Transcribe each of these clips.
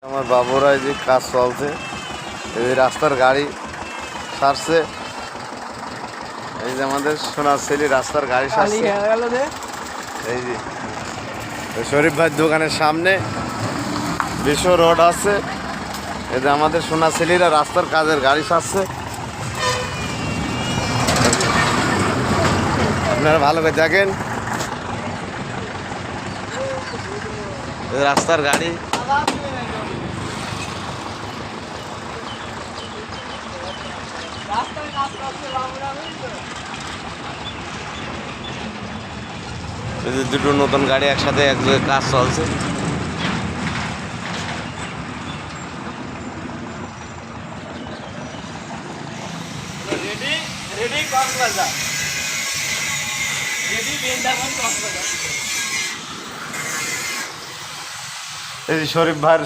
আমার বাবুরা এই যে কাজ চলছে, এই যে রাস্তার গাড়ি সারছে। এই যে আমাদের সোনারছেলি রাস্তার গাড়ি সারছে। এই যে শরীফ ভাইয়ের দোকানের সামনে বিশ্ব রোড আছে। এই যে আমাদের সোনারছেলিরা রাস্তার কাজের গাড়ি সারছে। আপনারা ভালো করে দেখেন, রাস্তার গাড়ি। দুটো নতুন গাড়ি একসাথে এক জায়গায় কাজ চলছে। এই যে শরীফ ভাইয়ের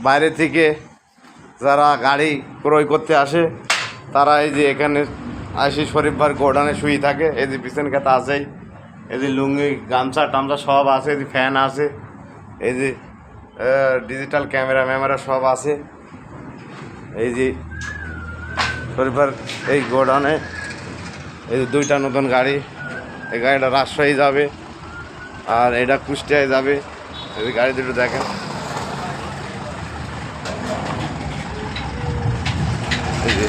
বাইরে থেকে যারা গাড়ি ক্রয় করতে আসে তারা এই যে এখানে আসে শরীফ ভাইয়ের গোডাউনে শুয়ে থাকে। এই যে পিছন খেতে আছেই, এই যে লুঙ্গি গামছা টামছা সব আছে, এই যে ফ্যান আছে, এই যে ডিজিটাল ক্যামেরা সব আছে। এই যে শরীফ ভাইয়ের এই গোডাউনে এই যে দুইটা নতুন গাড়ি, এই গাড়িটা রাজশাহী যাবে আর এটা কুষ্টিয়ায় যাবে। এই যে গাড়ি দুটো দেখেন। এই যে